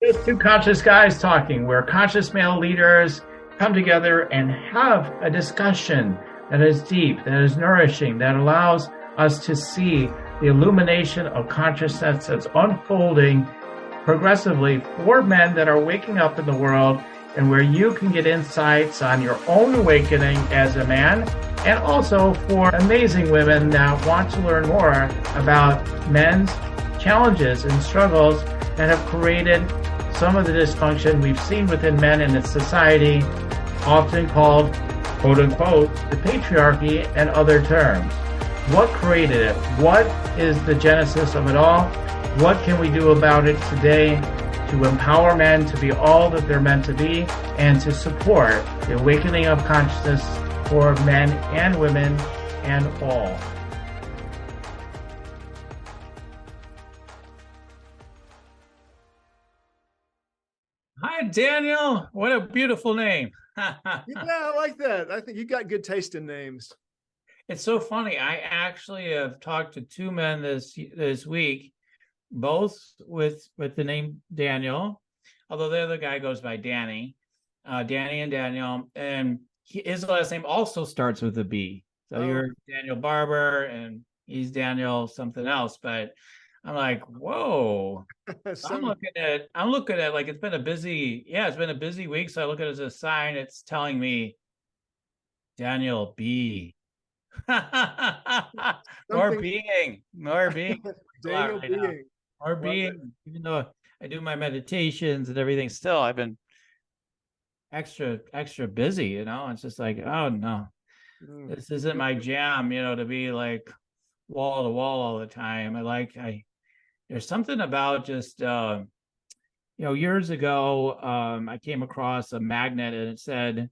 It's two conscious guys talking, where conscious male leaders come together and have a discussion that is deep, that is nourishing, that allows us to see the illumination of consciousness that's unfolding progressively for men that are waking up in the world, and where you can get insights on your own awakening as a man, and also for amazing women that want to learn more about men's challenges and struggles that have created some of the dysfunction we've seen within men in its society, often called, quote unquote, the patriarchy and other terms. What created it? What is the genesis of it all? What can we do about it today to empower men to be all that they're meant to be and to support the awakening of consciousness for men and women and all? Hi, Daniel. What a beautiful name. Yeah, I like that. I think you got good taste in names. It's so funny. I actually have talked to two men this week, both with the name Daniel, although the other guy goes by Danny, Danny and Daniel, and his last name also starts with a B. So you're Daniel Barber, and he's Daniel something else. But I'm like, whoa. I'm looking at like it's been a busy week. So I look at it as a sign. It's telling me Daniel B. more being. Daniel Right now. being. More being. Even though I do my meditations and everything, still I've been extra busy. It's just like, oh no, this isn't my jam. To be like wall to wall all the time. There's something about just years ago, I came across a magnet and it said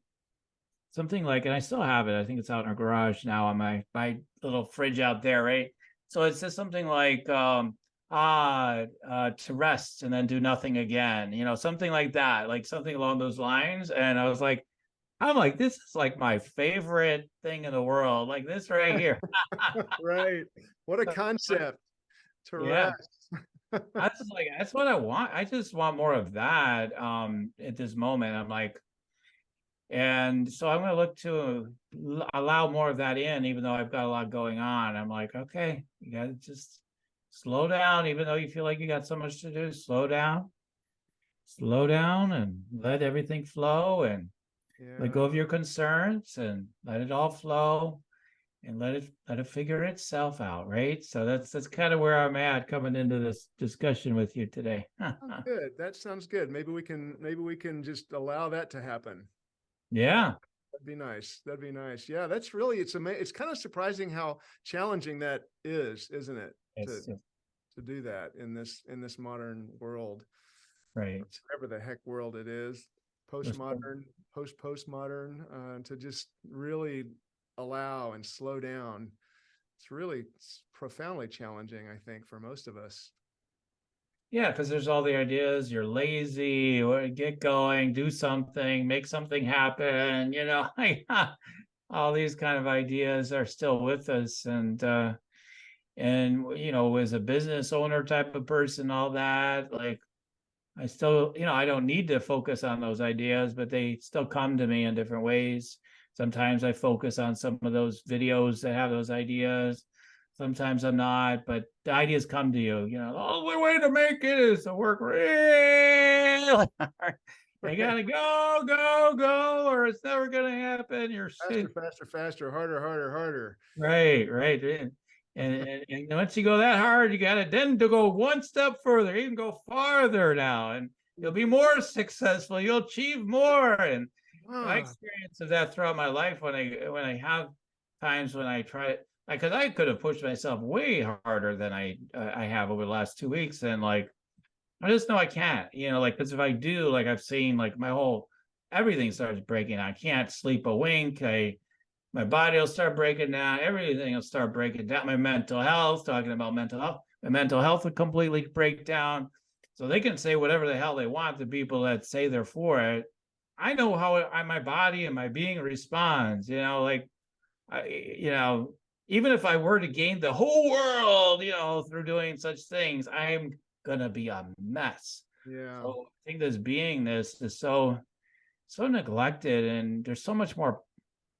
something like, and I still have it, I think it's out in our garage now on my little fridge out there, right? So it says something like to rest and then do nothing again, something like that, like something along those lines. And I'm like, this is like my favorite thing in the world, like this right here. Right. What a concept. To rest. That's what I want. I just want more of that at this moment. I'm like, and so I'm going to look to allow more of that in, even though I've got a lot going on. I'm like, okay, you got to just slow down, even though you feel like you got so much to do. Slow down, and let everything flow, and let go of your concerns and let it all flow. And let it figure itself out, right? So that's kind of where I'm at coming into this discussion with you today. Good. That sounds good. Maybe we can just allow that to happen. Yeah. That'd be nice. Yeah, that's really, it's kind of surprising how challenging that is, isn't it? To do that in this modern world. Right. Whatever the heck world it is, postmodern, postmodern, to just really allow and slow down. It's profoundly challenging, I think, for most of us. Yeah, because there's all the ideas. You're lazy, or get going, do something, make something happen. All these kind of ideas are still with us, and as a business owner type of person, all that, like, I still, I don't need to focus on those ideas, but they still come to me in different ways. Sometimes I focus on some of those videos that have those ideas. Sometimes I'm not, but the ideas come to you. The only way to make it is to work really hard. You gotta go, or it's never gonna happen. You're faster, harder. Right. And once you go that hard, you gotta then to go one step further, even go farther now, and you'll be more successful. You'll achieve more. And my experience of that throughout my life, when I have times when I try, because I could have pushed myself way harder than I have over the last 2 weeks, and like I just know I can't, because if I do, like I've seen, like everything starts breaking. I can't sleep a wink. My body will start breaking down. Everything will start breaking down. My mental health, talking about mental health, my mental health would completely break down. So they can say whatever the hell they want, the people that say they're for it. I know how my body and my being responds, even if I were to gain the whole world, through doing such things, I'm going to be a mess. Yeah. So I think this beingness is so neglected, and there's so much more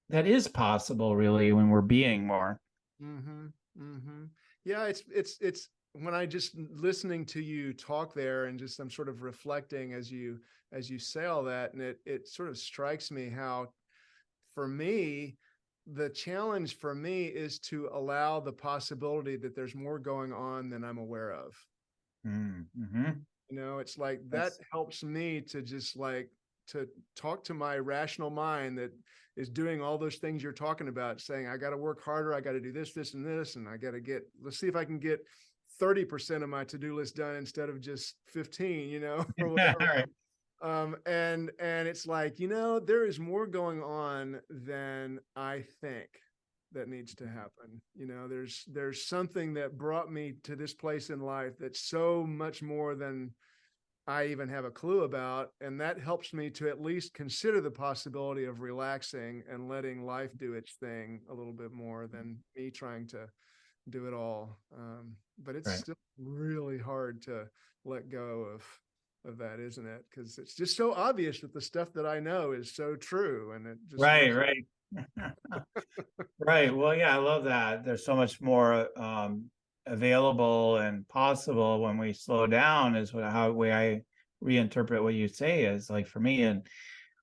that is possible really when we're being more. Mm-hmm. Mm-hmm. Yeah, it's when I just listening to you talk there, and just I'm sort of reflecting as you say all that, and it sort of strikes me how, for me, the challenge for me is to allow the possibility that there's more going on than I'm aware of. Mm-hmm. You know, it's like that That's helps me to just like to talk to my rational mind that is doing all those things you're talking about, saying, I got to work harder, I got to do this, this, and this, and I got to get, let's see if I can get 30% of my to-do list done instead of just 15, you know, or all whatever. right. And it's like, you know, there is more going on than I think that needs to happen. You know, there's something that brought me to this place in life that's so much more than I even have a clue about. And that helps me to at least consider the possibility of relaxing and letting life do its thing a little bit more than me trying to do it all. But it's Right. still really hard to let go of that, isn't it? Because it's just so obvious that the stuff that I know is so true, and it just Right, makes right. Right. Well, yeah, I love that. There's so much more available and possible when we slow down is what how way I reinterpret what you say is like for me. And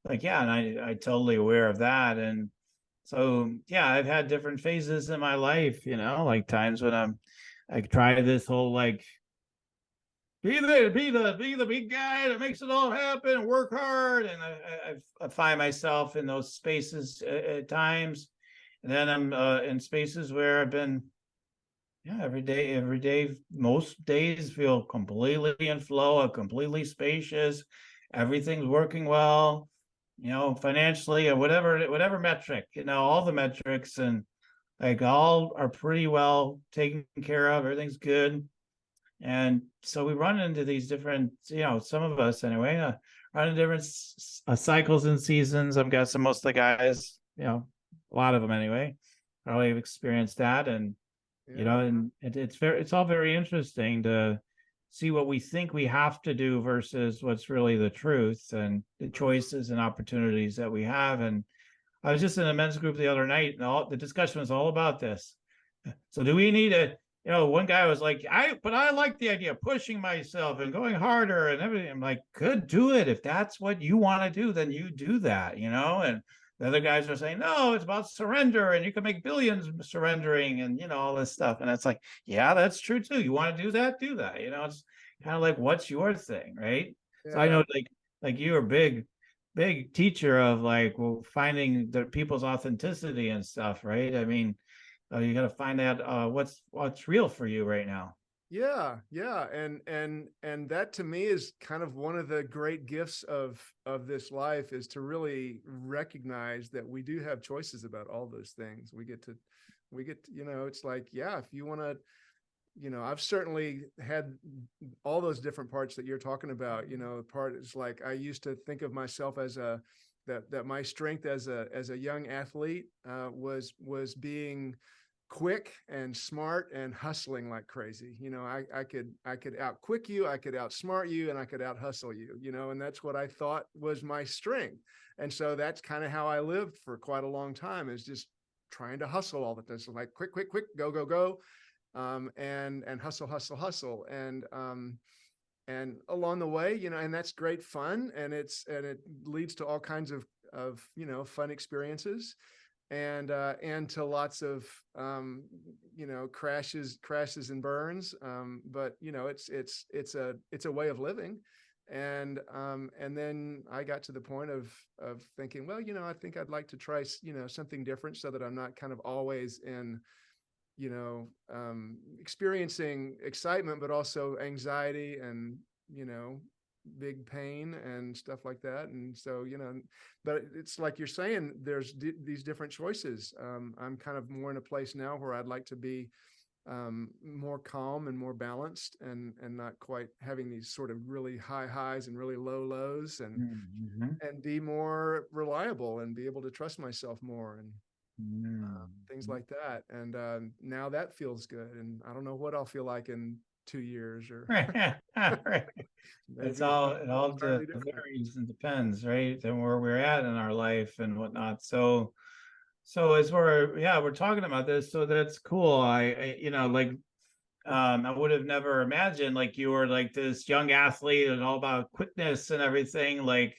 like, yeah, and I totally aware of that. And so yeah, I've had different phases in my life, like times when I try this whole like be the big guy that makes it all happen, work hard, and I find myself in those spaces at times, and then I'm in spaces where I've been, yeah, every day, most days feel completely in flow, completely spacious, everything's working well, financially or whatever metric, all the metrics and like all are pretty well taken care of, everything's good. And so we run into these different, some of us anyway, run into different cycles and seasons. I'm guessing most of the guys, a lot of them anyway, probably have experienced that. And, yeah. and it's all very interesting to see what we think we have to do versus what's really the truth and the choices and opportunities that we have. And I was just in a men's group the other night, and the discussion was all about this. So do we need one guy was like, but I like the idea of pushing myself and going harder and everything. I'm like, good, do it. If that's what you want to do, then you do that, and the other guys are saying, no, it's about surrender and you can make billions surrendering and, all this stuff. And it's like, yeah, that's true too. You want to do that? Do that. It's kind of like, what's your thing? Right. So I Yeah. know like you're a big teacher of like, well, finding the people's authenticity and stuff. Right. I mean, you got to find out what's real for you right now. Yeah, yeah, and that to me is kind of one of the great gifts of this life, is to really recognize that we do have choices about all those things. It's like, yeah, if you want to, I've certainly had all those different parts that you're talking about. The part is like, I used to think of myself as that my strength as a young athlete was being quick and smart and hustling like crazy. I could out quick you, I could outsmart you, and I could out hustle you, and that's what I thought was my strength. And so that's kind of how I lived for quite a long time, is just trying to hustle all the time. So like quick, quick, quick, go, go, go. And hustle, hustle, hustle. And along the way, and that's great fun. And it leads to all kinds of, fun experiences, and to lots of crashes and burns, but it's a way of living. And then I got to the point of thinking, well, I think I'd like to try something different, so that I'm not kind of always in experiencing excitement, but also anxiety and big pain and stuff like that. And so but it's like you're saying, there's these different choices. I'm kind of more in a place now where I'd like to be more calm and more balanced, and not quite having these sort of really high highs and really low lows, Mm-hmm. and be more reliable and be able to trust myself more, and things Mm-hmm. like that. And now that feels good. And I don't know what I'll feel like in 2 years, or Right. Right. It maybe all entirely different. varies and depends, right? And where we're at in our life and whatnot. So as we're talking about this, so that's cool. Like I would have never imagined like you were like this young athlete and all about quickness and everything. Like,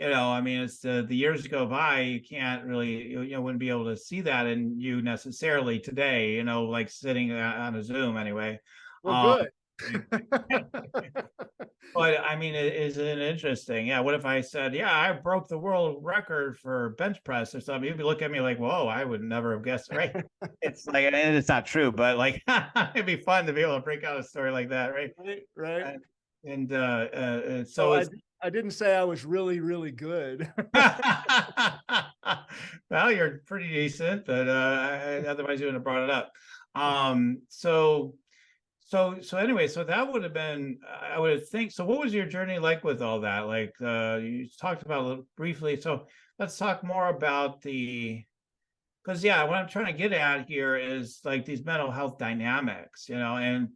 I mean, it's the years go by, you can't really, wouldn't be able to see that in you necessarily today, like sitting on a Zoom anyway. Well, Um, good. but I mean, isn't it interesting? Yeah. What if I said, yeah, I broke the world record for bench press or something? You'd be looking at me like, whoa, I would never have guessed, right? It's like, and it's not true, but like, it'd be fun to be able to break out a story like that, right? Right, right. So Oh, it's, I didn't say I was really, really good. well, you're pretty decent, but otherwise you wouldn't have brought it up. So anyway, so that would have been, I would think. So what was your journey like with all that? Like you talked about a little briefly. So let's talk more about because yeah, what I'm trying to get at here is like these mental health dynamics, and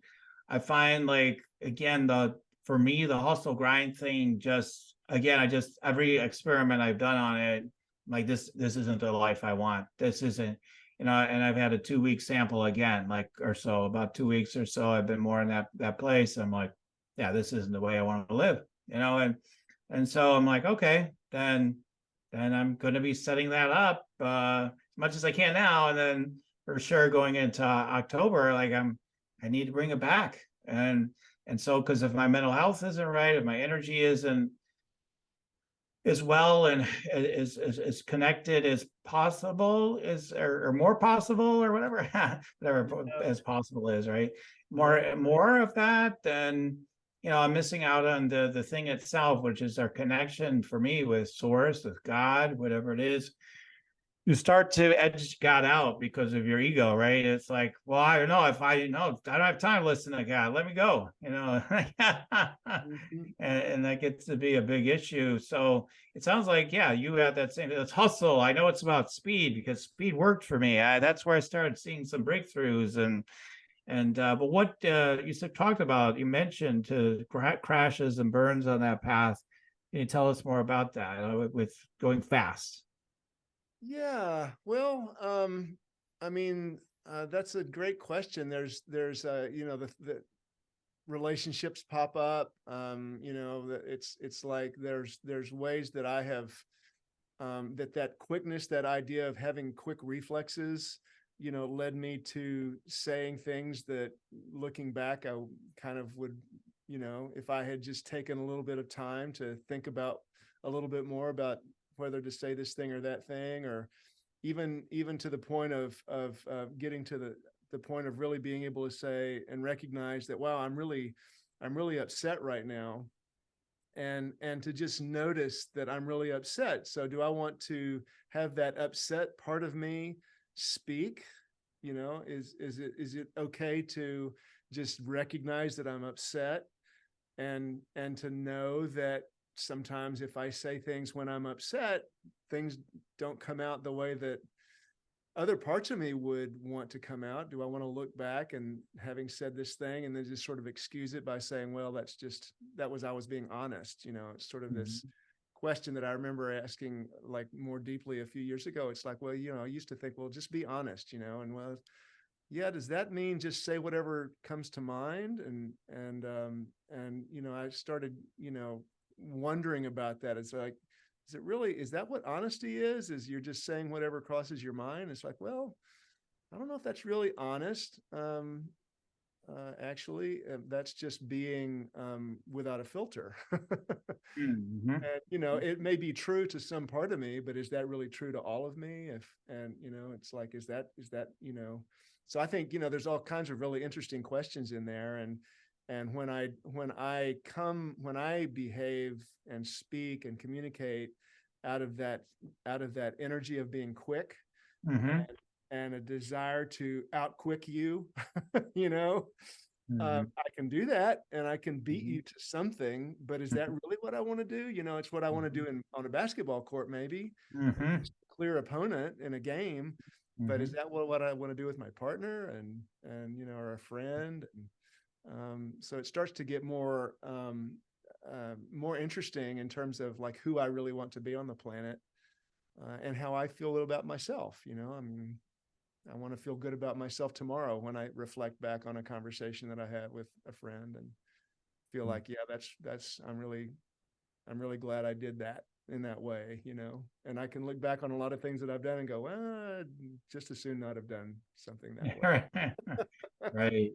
I find like again for me the hustle grind thing just again I just every experiment I've done on it, like this isn't the life I want. This isn't, and I've had a 2 week sample again, like or so, about 2 weeks or so. I've been more in that place. I'm like, yeah, this isn't the way I want to live, and so I'm like, okay, then I'm going to be setting that up as much as I can now, and then for sure going into October, like I need to bring it back, and so because if my mental health isn't right, if my energy isn't as well and as connected as possible is or more possible or whatever whatever Yeah, as possible is right right. more of that, then I'm missing out on the thing itself, which is our connection for me with source, with God, whatever it is. You start to edge God out because of your ego, right? It's like, well, I don't know if I know I don't have time to listen to God. Let me go, Mhm. and that gets to be a big issue. So it sounds like, yeah, you have that same. It's hustle. I know it's about speed because speed worked for me. That's where I started seeing some breakthroughs and but what you talked about, you mentioned to crashes and burns on that path. Can you tell us more about that with going fast? Yeah. Well, I mean, that's a great question. The relationships pop up. It's like there's ways that I have that quickness, that idea of having quick reflexes, led me to saying things that, looking back, I kind of would, if I had just taken a little bit of time to think about a little bit more about whether to say this thing or that thing, or even to the point of getting to the point of really being able to say and recognize that, wow, I'm really upset right now, and to just notice that I'm really upset. So do I want to have that upset part of me speak? Is it okay to just recognize that I'm upset, and to know that sometimes if I say things when I'm upset, things don't come out the way that other parts of me would want to come out? Do I want to look back and having said this thing and then just sort of excuse it by saying, well, I was being honest. It's sort of this Mhm. question that I remember asking like more deeply a few years ago. It's like, well, I used to think, well, just be honest, and well, yeah, does that mean just say whatever comes to mind? And I started, wondering about that. It's like, is that what honesty is you're just saying whatever crosses your mind? It's like, well, I don't know if that's really honest. Actually, that's just being without a filter. Mhm. And it may be true to some part of me, but is that really true to all of me? It's like, so I think, there's all kinds of really interesting questions in there. And when I behave and speak and communicate out of that energy of being quick, Mhm. and a desire to outquick you, you know, Mhm. I can do that and I can beat Mhm. you to something, but is that Mhm. really what I want to do? It's what I want to do Mhm. on a basketball court, maybe Mhm. against a clear opponent in a game. But is Mhm. that what I want to do with my partner and or a friend? So it starts to get more interesting in terms of like who I really want to be on the planet, and how I feel about myself. I mean, I want to feel good about myself tomorrow when I reflect back on a conversation that I had with a friend and feel like, yeah, that's I'm really glad I did that in that way, and I can look back on a lot of things that I've done and go, well, just as soon not have done something that way.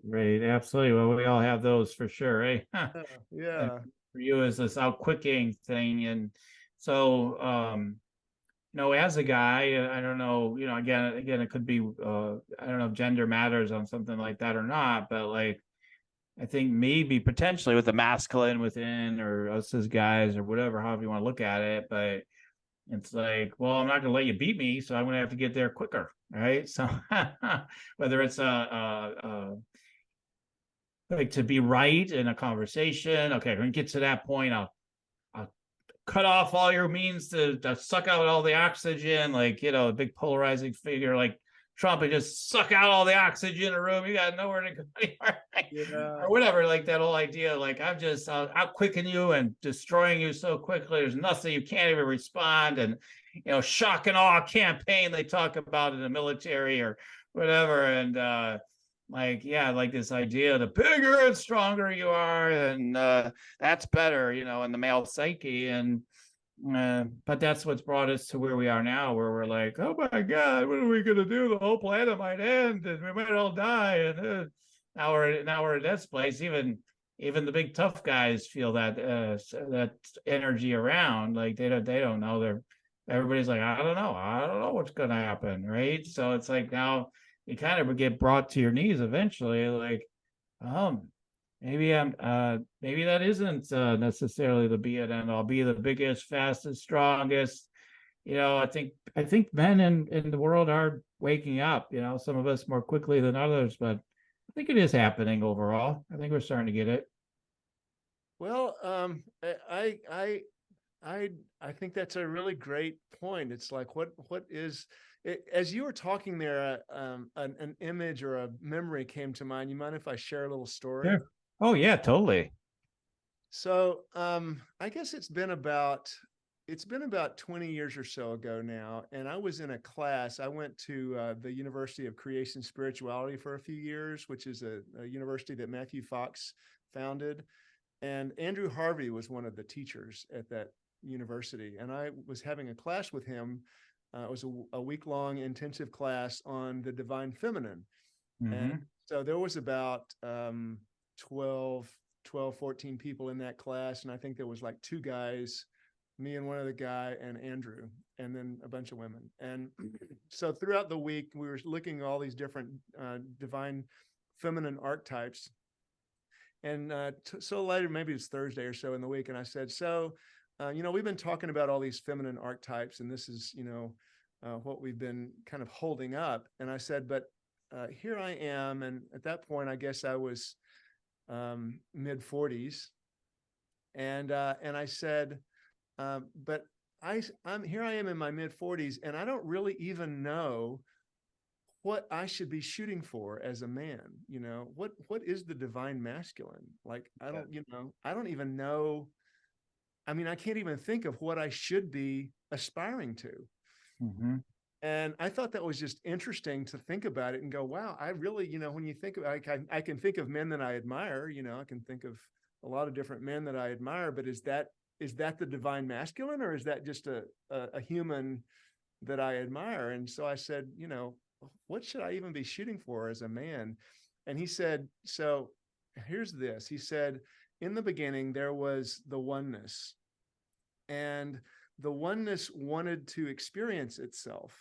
Right. Absolutely. Well, we all have those for sure, eh? And Yeah. for you is this outquicking thing. And so, as a guy, I don't know, again, it could be, I don't know if gender matters on something like that or not, but like, I think maybe potentially with the masculine within or us as guys or whatever, however you want to look at it, but it's like, well, I'm not going to let you beat me, so I'm going to have to get there quicker, right? So whether it's like to be right in a conversation, okay, when you get to that point, I'll cut off all your means to suck out all the oxygen, like a big polarizing figure like Trump, and just suck out all the oxygen in a room. You got nowhere to go anymore, Yeah. or whatever. Like that whole idea, like I'm just outquicking you and destroying you so quickly. There's nothing, you can't even respond. And shock and awe campaign they talk about in the military or whatever. And like this idea, the bigger and stronger you are, and that's better, in the male psyche. And but that's what's brought us to where we are now, where we're like, oh my God, what are we going to do? The whole planet might end and we might all die. And now we're in this place. Even the big tough guys feel that energy around. Like they don't know. Everybody's like, I don't know what's going to happen, right? So it's like now you kind of get brought to your knees eventually, like, maybe that isn't necessarily the be it end all. Be the biggest, fastest, strongest. I think men in the world are waking up. Some of us more quickly than others, but I think it is happening overall. I think we're starting to get it. Well, I think that's a really great point. It's like, what is it, as you were talking there, an image or a memory came to mind. You mind if I share a little story? Sure. Oh yeah, totally. So, I guess it's been about 20 years or so ago now, and I was in a class. I went to the University of Creation Spirituality for a few years, which is a university that Matthew Fox founded, and Andrew Harvey was one of the teachers at that university, and I was having a class with him. It was a week-long intensive class on the divine feminine. And so there was about 12, 14 people in that class. And I think there was like two guys, me and one other guy, and Andrew, and then a bunch of women. And so throughout the week, we were looking at all these different divine feminine archetypes. And so later, maybe it's Thursday or so in the week, and I said, so, we've been talking about all these feminine archetypes, and this is, what we've been kind of holding up. And I said, but here I am. And at that point, I guess I was mid 40s. And I said, but I'm here I am in my mid 40s, and I don't really even know what I should be shooting for as a man. What is the divine masculine? Like, I don't even know. I mean, I can't even think of what I should be aspiring to. And I thought that was just interesting to think about it and go, wow, I really, when you think about it, I can think of men that I admire, I can think of a lot of different men that I admire, but is that the divine masculine, or is that just a human that I admire? And so I said, what should I even be shooting for as a man? And he said, so here's this. He said, in the beginning, there was the oneness, and the oneness wanted to experience itself.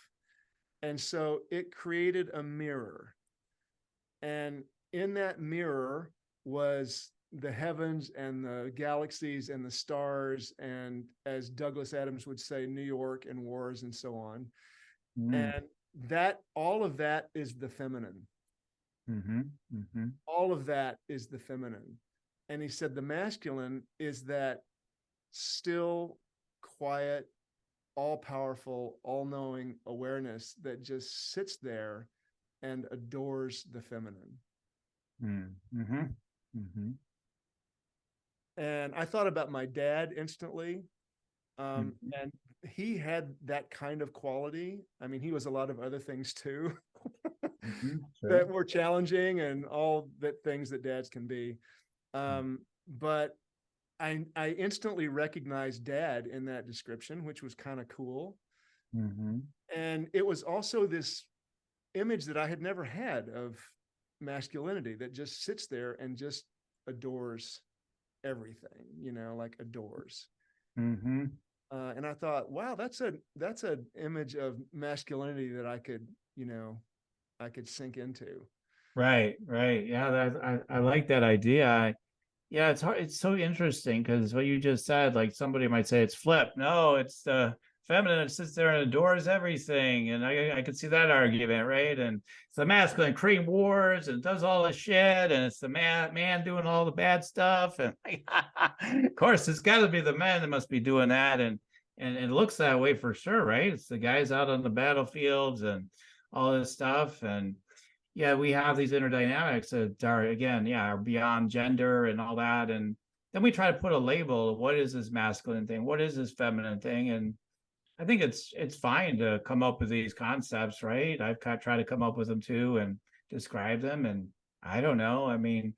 And so it created a mirror. And in that mirror was the heavens and the galaxies and the stars, and, as Douglas Adams would say, New York and wars and so on. And all of that is the feminine. All of that is the feminine. And he said the masculine is that still, quiet, all-powerful, all-knowing awareness that just sits there and adores the feminine. Mm-hmm. And I thought about my dad instantly. Mm-hmm. And he had that kind of quality. I mean, he was a lot of other things too Mm-hmm. Sure. that were challenging and all that things that dads can be. But I instantly recognized dad in that description, which was kind of cool. Mm-hmm. And it was also this image that I had never had of masculinity that just sits there and just adores everything, like adores. Mm-hmm. And I thought, wow, that's an image of masculinity that I could sink into. Right, right. Yeah, I like that idea. Yeah, it's hard. It's so interesting because what you just said, like somebody might say it's flip. No, it's the feminine that sits there and adores everything. And I could see that argument, right? And it's the masculine creating wars and does all the shit, and it's the man doing all the bad stuff. And of course, it's got to be the men that must be doing that. And it looks that way for sure, right? It's the guys out on the battlefields and all this stuff. And yeah, we have these inner dynamics that are, again, yeah, are beyond gender and all that. And then we try to put a label of what is this masculine thing, what is this feminine thing. And I think it's fine to come up with these concepts, right? I've tried to come up with them too and describe them. And I don't know. I mean,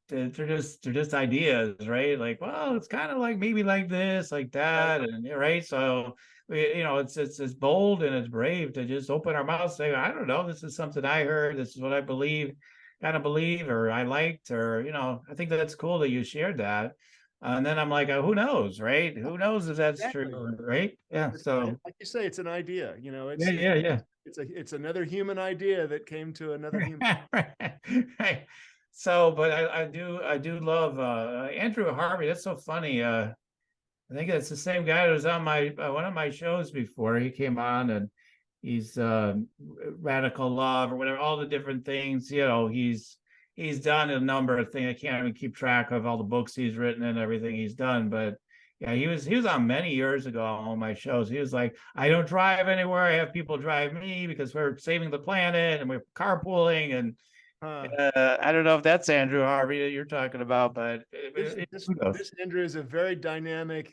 they're just ideas, right? Like, well, it's kind of like maybe like this, like Right. that, and right. So it's bold and it's brave to just open our mouths, say, I don't know, this is something I heard, this is what I kind of believe, or I liked, or I think that's cool that you shared that. And then I'm like, who knows, right? Who knows if that's true, Exactly. right? Yeah. So Like you say, it's an idea. yeah, yeah, yeah. It's another human idea that came to another human. Right. So, but I do love Andrew Harvey. That's so funny. I think it's the same guy that was on my one of my shows before. He came on and he's radical love or whatever, all the different things. He's done a number of things. I can't even keep track of all the books he's written and everything he's done. But yeah, he was on many years ago on all my shows. He was like, I don't drive anywhere. I have people drive me because we're saving the planet and we're carpooling. And I don't know if that's Andrew Harvey that you're talking about, but who knows? This Andrew is he's a very dynamic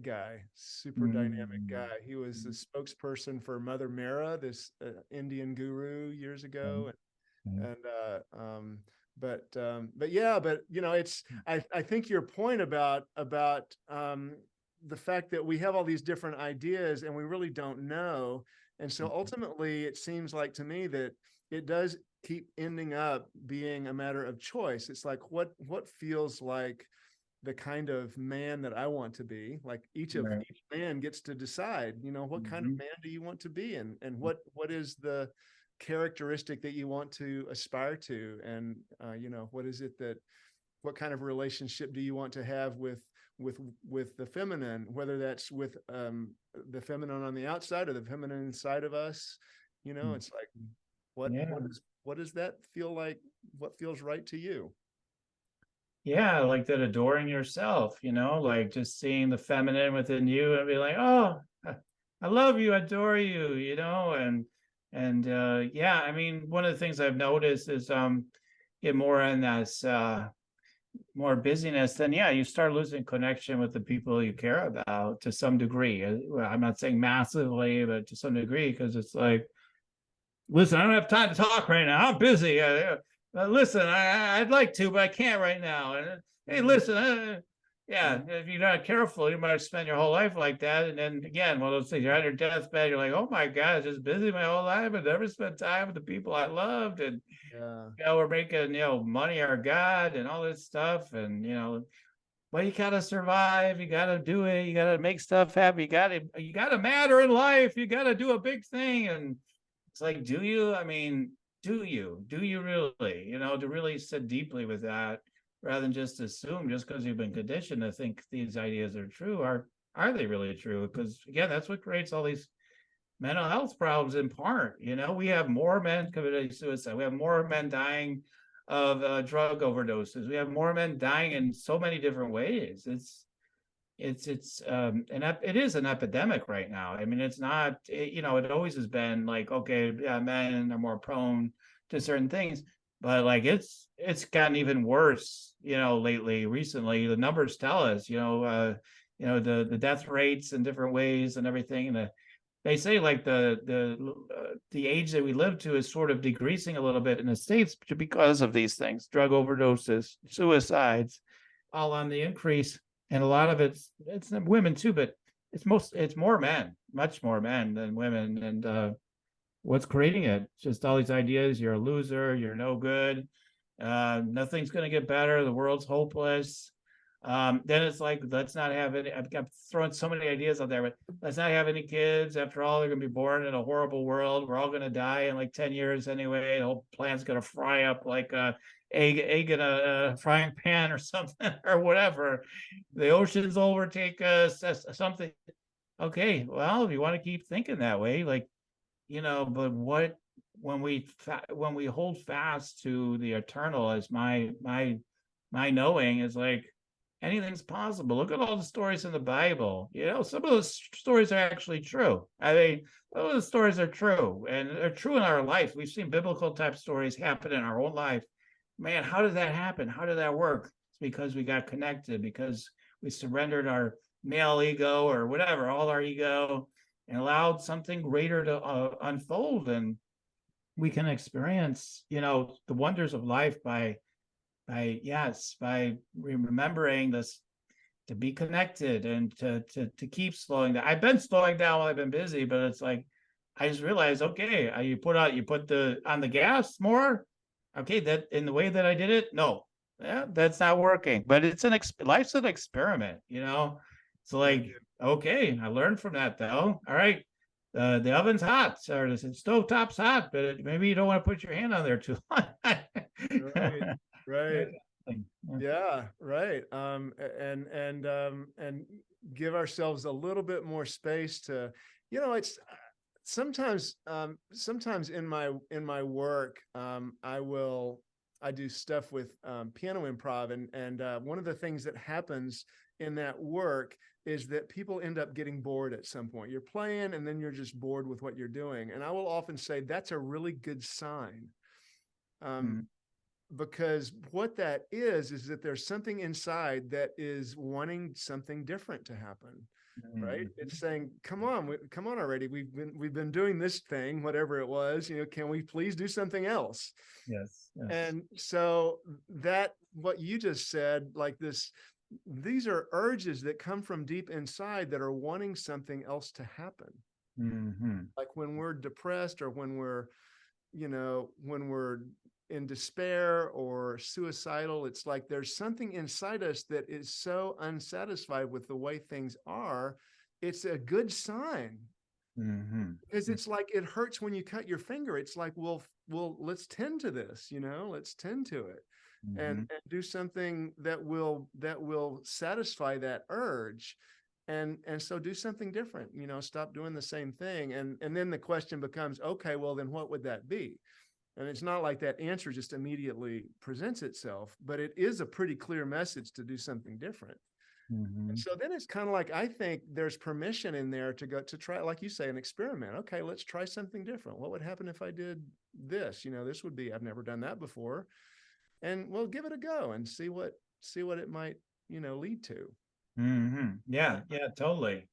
guy, super dynamic Mm. guy. He was the spokesperson for Mother Mara, this Indian guru years ago. Mm. And but yeah, but it's I think your point about the fact that we have all these different ideas and we really don't know. And so ultimately it seems like to me that it does keep ending up being a matter of choice. It's like what feels like the kind of man that I want to be. Like each Right. man gets to decide, what kind of Mhm. man do you want to be, and what is the characteristic that you want to aspire to, and what kind of relationship do you want to have with the feminine, whether that's with the feminine on the outside or the feminine inside of us. It's like what Yeah. what does that feel like? What feels right to you? Yeah, like that adoring yourself, like just seeing the feminine within you and be like, oh, I love you, adore you, and yeah, I mean, one of the things I've noticed is get more in this more busyness, then yeah, you start losing connection with the people you care about to some degree. Well, I'm not saying massively, but to some degree, because it's like, listen, I don't have time to talk right now. I'm busy. Listen, I'd like to, but I can't right now. And hey, listen, yeah, if you're not careful, you might spend your whole life like that. And then again, one of those things, you're on your deathbed, you're like, oh my God, I was just busy my whole life and never spent time with the people I loved. And, Yeah. we're making, money our God and all this stuff. And, well, you gotta survive. You gotta do it. You gotta make stuff happen. You gotta matter in life. You gotta do a big thing. And it's like, do you? I mean, do you? Do you really? To really sit deeply with that rather than just assume just because you've been conditioned to think these ideas are true. Are they really true? Because again, that's what creates all these mental health problems in part. We have more men committing suicide. We have more men dying of drug overdoses. We have more men dying in so many different ways. It is an epidemic right now. I mean, it's not, it always has been like, okay, yeah, men are more prone to certain things. but like it's gotten even worse, recently. The numbers tell us, the death rates in different ways and everything. And they say like the age that we live to is sort of decreasing a little bit in the States because of these things, drug overdoses, suicides, all on the increase. And a lot of it's women too, but it's more men, much more men than women. And what's creating it? Just all these ideas: you're a loser, you're no good, nothing's going to get better, the world's hopeless. Then it's like, let's not have any. I've thrown so many ideas out there, but let's not have any kids. After all, they're going to be born in a horrible world. We're all going to die in like 10 years anyway. The whole planet's going to fry up like a egg in a frying pan or something, or whatever. The oceans overtake us, something. Okay, well, if you want to keep thinking that way, like, but what, when we hold fast to the eternal as my knowing, is like, anything's possible. Look at all the stories in the Bible. Some of those stories are actually true. I mean, some of the stories are true, and they're true in our life. We've seen biblical type stories happen in our own life. Man, how did that happen? How did that work? It's because we got connected, because we surrendered our male ego or whatever, all our ego, and allowed something greater to unfold. And we can experience, the wonders of life by remembering this, to be connected, and to keep slowing down. I've been slowing down while I've been busy, but it's like, I just realized, okay, you put on the gas more. Okay, that in the way that I did it, no, that's not working. But life's an experiment, It's like, okay, I learned from that though. All right, the oven's hot, or the stove top's hot, but maybe you don't want to put your hand on there too long. Right. Yeah, right. And give ourselves a little bit more space to, it's sometimes in my work, I do stuff with piano improv, and one of the things that happens in that work is that people end up getting bored at some point. You're playing and then you're just bored with what you're doing. And I will often say that's a really good sign. Because what that is that there's something inside that is wanting something different to happen, right? It's saying, come on already. We've been doing this thing, whatever it was, can we please do something else? Yes. And so that, what you just said, like these are urges that come from deep inside that are wanting something else to happen. Like when we're depressed, or when we're in despair or suicidal, it's like there's something inside us that is so unsatisfied with the way things are. It's a good sign, because it's like, it hurts when you cut your finger. It's like, well, let's tend to this, let's tend to it, and do something that will satisfy that urge. And so do something different, stop doing the same thing. And then the question becomes, okay, well, then what would that be? And it's not like that answer just immediately presents itself, but it is a pretty clear message to do something different. And so then it's kind of like, I think there's permission in there to try, like you say, an experiment. Okay, let's try something different. What would happen if I did this? This would be, I've never done that before. And we'll give it a go and see what it might, lead to. Yeah, totally.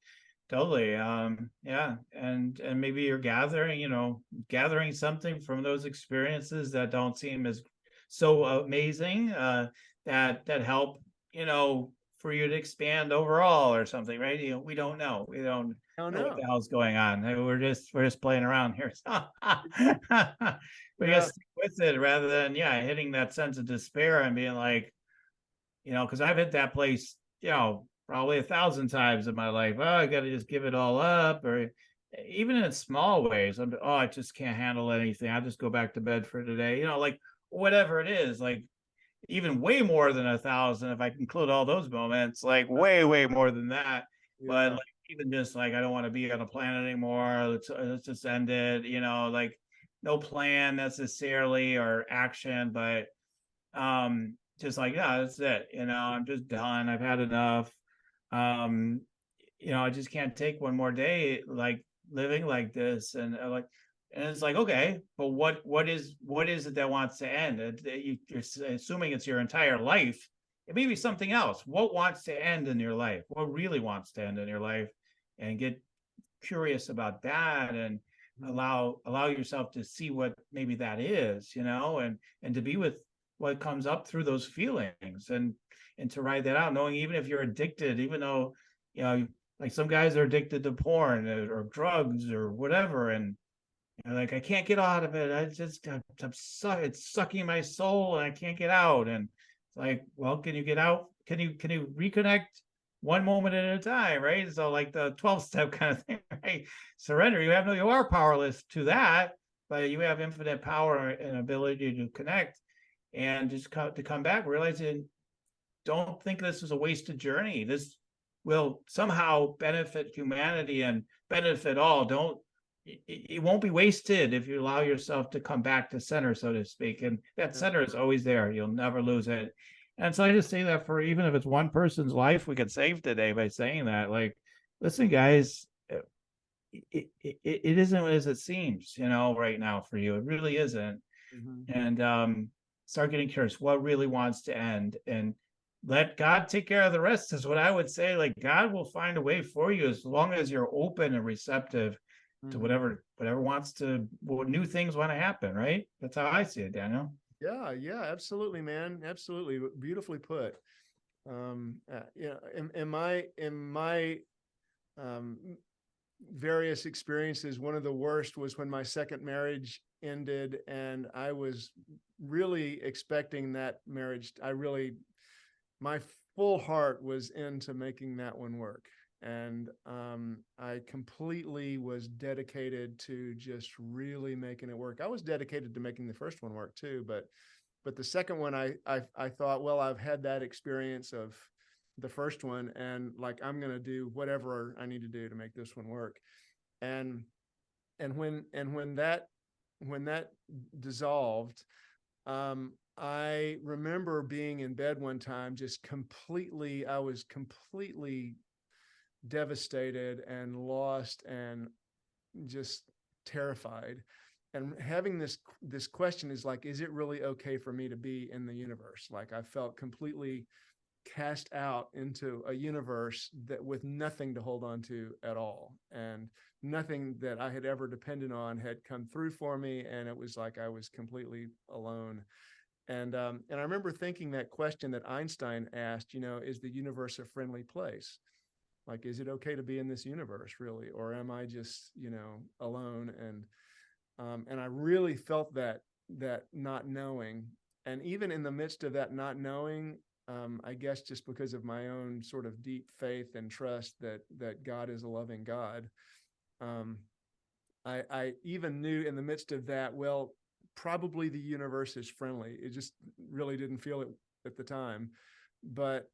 Yeah. And maybe you're gathering something from those experiences that don't seem as so amazing, that help, for you to expand overall or something, right? We don't know. We don't know what the hell's going on. We're just playing around here. So we gotta stick with it, rather than hitting that sense of despair and being like, because I've hit that place, probably 1,000 times in my life. Oh, I got to just give it all up, or even in small ways. I just can't handle anything. I'll just go back to bed for today. Like whatever it is, like even way more than 1,000 if I include all those moments. Like way more than that. Yeah. But like, even just like, I don't want to be on a planet anymore. Let's just end it. Like no plan necessarily or action, but just like, that's it. I'm just done. I've had enough. I just can't take one more day like living like this. And like, And it's like, okay, but what is it that wants to end? You're assuming it's your entire life. It may be something else. What wants to end in your life? What really wants to end in your life? And get curious about that, and allow yourself to see what maybe that is, and to be with what comes up through those feelings, and to write that out, knowing even if you're addicted, even though, like some guys are addicted to porn or drugs or whatever, and like, I can't get out of it. It's sucking my soul and I can't get out. And it's like, well, can you get out? Can you reconnect one moment at a time, right? So like the 12-step kind of thing, right? Surrender. You are powerless to that, but you have infinite power and ability to connect, and just to come back, realizing, don't think this is a wasted journey. This will somehow benefit humanity and benefit all. It won't be wasted if you allow yourself to come back to center, so to speak. And that center is always there. You'll never lose it. And so I just say that for, even if it's one person's life we could save today by saying that, like, listen, guys, it isn't as it seems, right now for you. It really isn't. And start getting curious, what really wants to end, and let God take care of the rest, is what I would say. Like, God will find a way for you as long as you're open and receptive to whatever what new things want to happen, right? That's how I see it, Daniel. Yeah, absolutely, man. Absolutely. Beautifully put. In my various experiences, one of the worst was when my second marriage ended, and I was really expecting that marriage. My full heart was into making that one work. And I completely was dedicated to just really making it work. I was dedicated to making the first one work too, but the second one, I thought, well, I've had that experience of the first one, and like, I'm going to do whatever I need to do to make this one work. And when that dissolved, I remember being in bed one time, I was completely devastated and lost and just terrified, and having this question is like, is it really okay for me to be in the universe? Like, I felt completely cast out into a universe that with nothing to hold on to at all, and nothing that I had ever depended on had come through for me, and it was like I was completely alone. And I remember thinking that question that Einstein asked, is the universe a friendly place? Like, is it okay to be in this universe, really? Or am I just, alone? And I really felt that not knowing. And even in the midst of that not knowing, I guess just because of my own sort of deep faith and trust that God is a loving God, I even knew in the midst of that, well, probably the universe is friendly. It just really didn't feel it at the time. But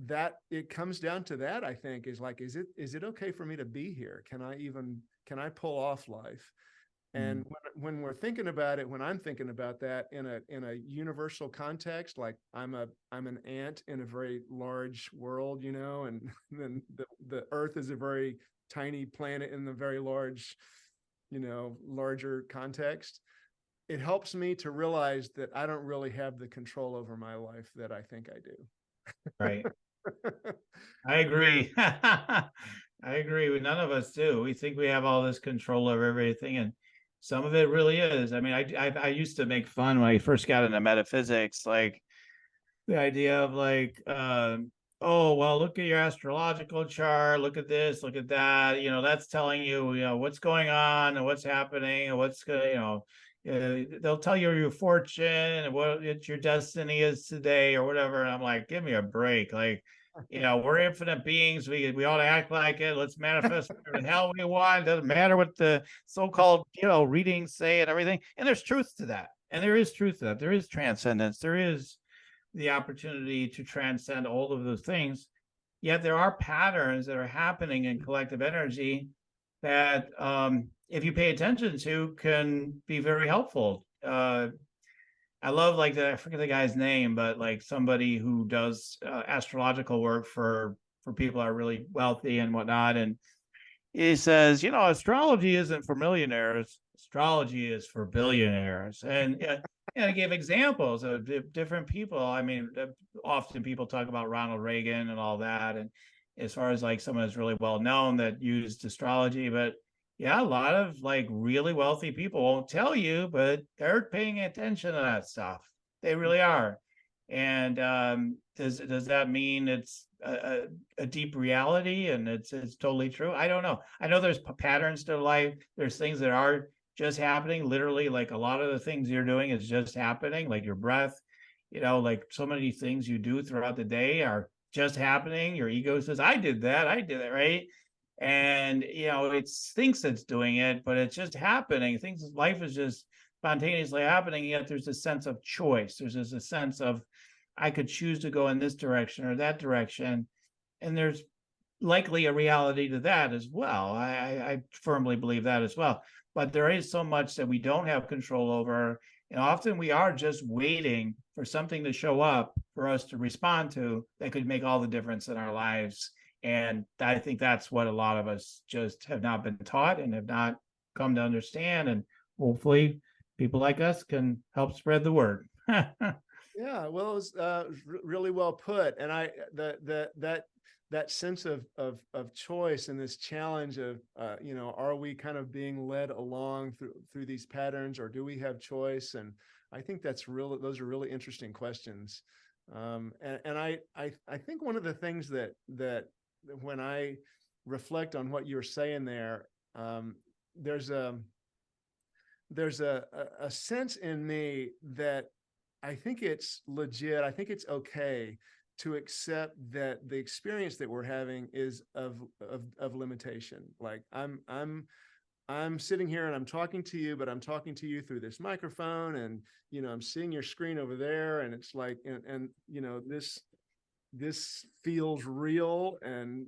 that it comes down to that, I think, is like, is it okay for me to be here? Can I pull off life? And when we're thinking about it, when I'm thinking about that in a universal context, like I'm an ant in a very large world, and then the Earth is a very tiny planet in the very large, larger context. It helps me to realize that I don't really have the control over my life that I think I do. Right. I agree. I agree. None of us do. We think we have all this control over everything, and some of it really is. I mean, I used to make fun when I first got into metaphysics, like the idea of like, oh, well, look at your astrological chart, look at this, look at that. That's telling you, what's going on and what's happening and what's going to, they'll tell you your fortune and what your destiny is today or whatever. And I'm like, give me a break. Like, we're infinite beings. We ought to act like it. Let's manifest whatever the hell we want. It doesn't matter what the so-called, readings say and everything. And there's truth to that. And there is truth to that. There is transcendence. There is the opportunity to transcend all of those things. Yet there are patterns that are happening in collective energy that, if you pay attention to, can be very helpful. I love, like, I forget the guy's name, but like somebody who does astrological work for people that are really wealthy and whatnot. And he says, astrology isn't for millionaires. astrology is for billionaires. And I gave examples of different people. I mean, often people talk about Ronald Reagan and all that. And as far as like someone that's really well known that used astrology, but yeah, a lot of like really wealthy people won't tell you, but they're paying attention to that stuff. They really are. And does that mean it's a deep reality and it's totally true? I don't know. I know there's patterns to life. There's things that are just happening. Literally, like a lot of the things you're doing is just happening, like your breath. Like so many things you do throughout the day are just happening. Your ego says, I did that, right? And it thinks it's doing it, but it's just happening. Life is just spontaneously happening, yet there's a sense of choice. There's just a sense of I could choose to go in this direction or that direction. And there's likely a reality to that as well. I firmly believe that as well. But there is so much that we don't have control over. And often we are just waiting for something to show up for us to respond to that could make all the difference in our lives. And I think that's what a lot of us just have not been taught and have not come to understand. And hopefully people like us can help spread the word. Yeah, well, it was really well put. And that sense of choice and this challenge of, are we kind of being led along through these patterns, or do we have choice? And I think those are really interesting questions. And I think one of the things that when I reflect on what you're saying there, there's a sense in me that I think it's legit. I think it's okay to accept that the experience that we're having is of limitation. Like I'm sitting here and I'm talking to you, but I'm talking to you through this microphone, and I'm seeing your screen over there, and it's like, and this feels real, and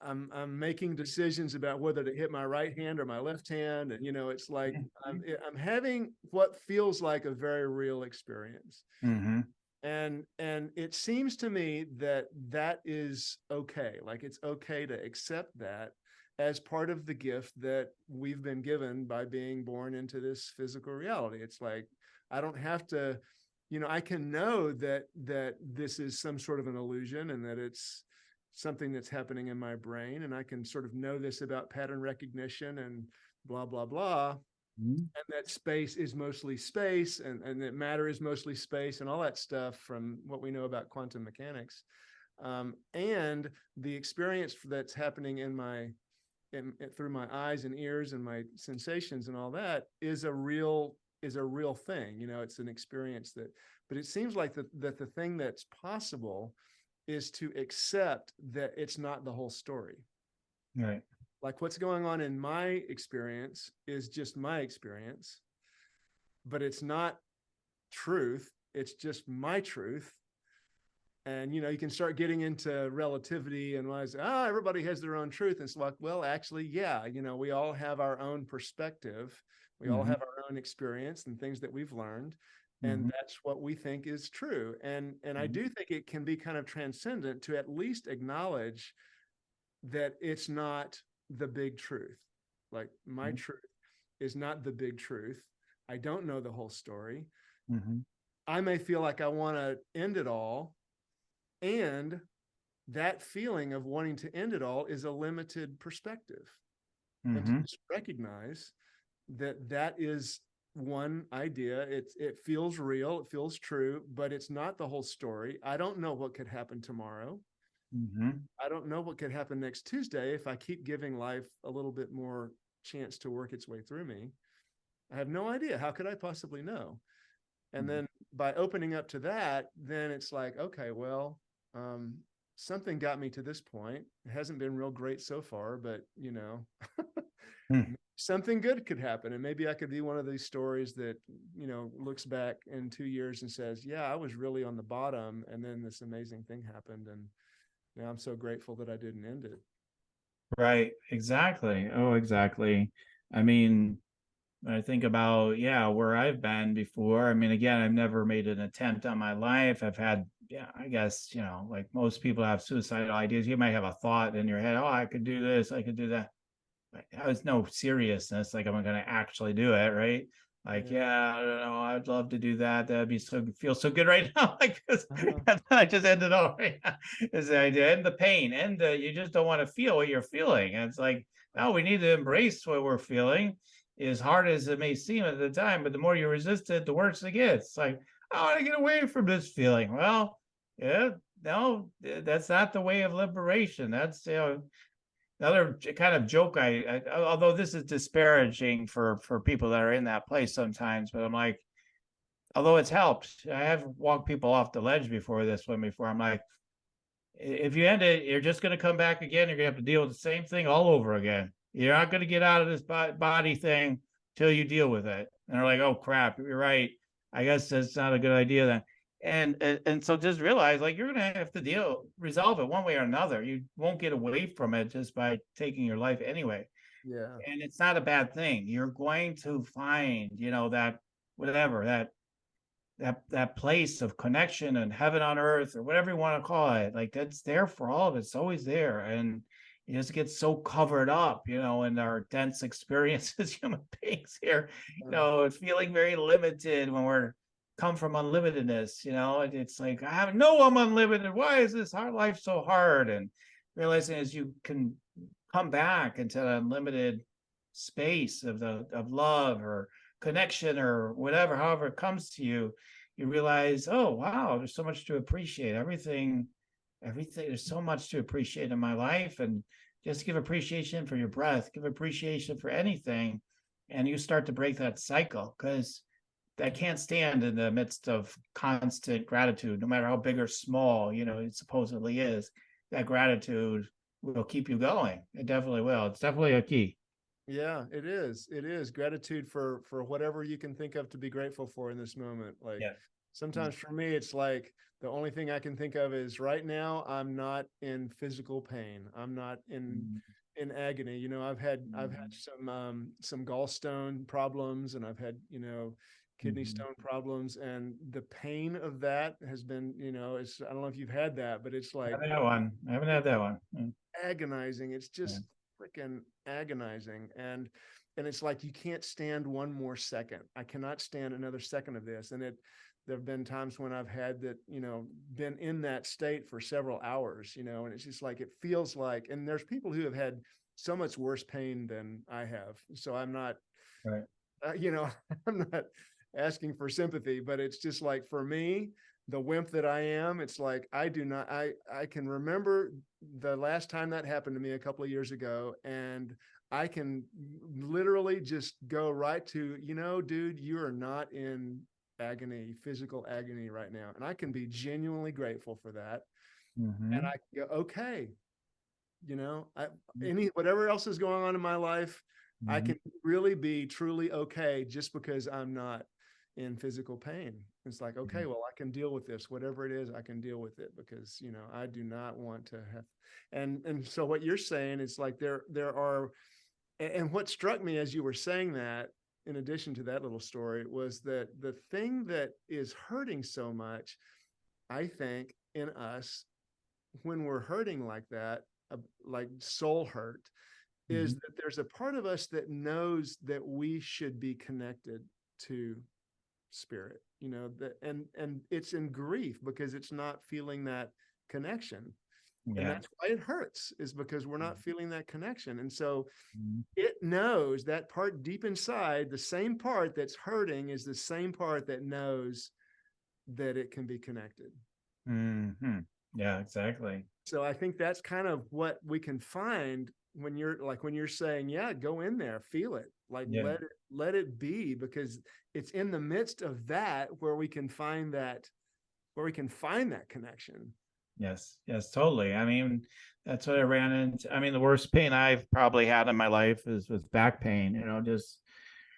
I'm making decisions about whether to hit my right hand or my left hand. And, it's like, I'm having what feels like a very real experience. Mm-hmm. And it seems to me that is okay. Like, it's okay to accept that as part of the gift that we've been given by being born into this physical reality. It's like, I don't have to, I can know that this is some sort of an illusion, and that it's something that's happening in my brain, and I can sort of know this about pattern recognition and blah, blah, blah. Mm-hmm. And that space is mostly space, and that matter is mostly space, and all that stuff from what we know about quantum mechanics. And the experience that's happening through my eyes and ears and my sensations and all that is a real thing. It's an experience but it seems like that the thing that's possible is to accept that it's not the whole story. Right. Like, what's going on in my experience is just my experience, but it's not truth. It's just my truth. And, you can start getting into relativity and everybody has their own truth. And it's like, well, actually, yeah, we all have our own perspective. We all have our own experience and things that we've learned. And that's what we think is true. And I do think it can be kind of transcendent to at least acknowledge that it's not the big truth. Like, my truth is not the big truth. I don't know the whole story. I may feel like I want to end it all. And that feeling of wanting to end it all is a limited perspective. And to just recognize that is one idea. It feels real, it feels true, but it's not the whole story. I don't know what could happen tomorrow. I don't know what could happen next Tuesday if I keep giving life a little bit more chance to work its way through me. I have no idea. How could I possibly know? And then by opening up to that, then it's like, okay, well, something got me to this point. It hasn't been real great so far, but something good could happen. And maybe I could be one of these stories that, looks back in 2 years and says, yeah, I was really on the bottom, and then this amazing thing happened. And now I'm so grateful that I didn't end it. Right. Exactly. Oh, exactly. I mean, when I think about, where I've been before, I mean, again, I've never made an attempt on my life. I've had, I guess, like most people have suicidal ideas. You might have a thought in your head, oh, I could do this, I could do that. was no seriousness, like I'm going to actually do it, right? Like, yeah, I don't know, I'd love to do that. That'd be feel so good right now. Like, and then I just ended up, is the idea, and the pain, and you just don't want to feel what you're feeling. And it's like, no, we need to embrace what we're feeling, as hard as it may seem at the time. But the more you resist it, the worse it gets. It's like, I want to get away from this feeling. Well, yeah, no, that's not the way of liberation. That's, another kind of joke. Although this is disparaging for people that are in that place sometimes, but I'm like, although it's helped, I have walked people off the ledge before this one before. I'm like, if you end it, you're just going to come back again. You're going to have to deal with the same thing all over again. You're not going to get out of this body thing till you deal with it. And they're like, oh crap, you're right. I guess that's not a good idea then. And so just realize, like, you're gonna have to resolve it one way or another. You won't get away from it just by taking your life anyway. Yeah. And it's not a bad thing. You're going to find, that whatever, that place of connection and heaven on earth, or whatever you want to call it. Like, that's there for all of it. It's always there. And you just get so covered up, in our dense experiences, human beings here, it's feeling very limited when we're come from unlimitedness. It's like, I'm unlimited. Why is this hard life so hard? And realizing as you can come back into the unlimited space of love or connection or whatever, however it comes to you, you realize, oh wow, there's so much to appreciate. Everything, there's so much to appreciate in my life. And just give appreciation for your breath, give appreciation for anything, and you start to break that cycle, because that can't stand in the midst of constant gratitude, no matter how big or small, it supposedly is. That gratitude will keep you going. It definitely will. It's definitely a key. Yeah, it is. It is gratitude for whatever you can think of to be grateful for in this moment. Like, sometimes for me, it's like the only thing I can think of is right now, I'm not in physical pain. I'm not in agony. I've had some gallstone problems, and I've had, kidney stone problems, and the pain of that has been, I don't know if you've had that, but it's like, I haven't had that one. Agonizing. It's just freaking agonizing. And it's like, you can't stand one more second. I cannot stand another second of this. And there have been times when I've had that, been in that state for several hours, and it's just like, it feels like, and there's people who have had so much worse pain than I have. So I'm not, right. I'm not asking for sympathy, but it's just like, for me, the wimp that I am, it's like, I can remember the last time that happened to me a couple of years ago, and I can literally just go right to, dude, you are not in agony, physical agony right now. And I can be genuinely grateful for that. And I can go, okay, whatever else is going on in my life, I can really be truly okay just because I'm not in physical pain. It's like, okay, well, I can deal with this, whatever it is, I can deal with it, because, I do not want to have, and so what you're saying is like, there are, and what struck me as you were saying that, in addition to that little story, was that the thing that is hurting so much, I think, in us, when we're hurting like that, like soul hurt, is that there's a part of us that knows that we should be connected to spirit, and it's in grief because it's not feeling that connection. And that's why it hurts, is because we're not feeling that connection. And so it knows that part deep inside, the same part that's hurting is the same part that knows that it can be connected. Yeah, exactly. So I think that's kind of what we can find when you're saying, yeah, go in there, feel it, like, let it be, because it's in the midst of that where we can find that connection. Yes, totally. I mean, that's what I ran into. I mean, the worst pain I've probably had in my life is with back pain, just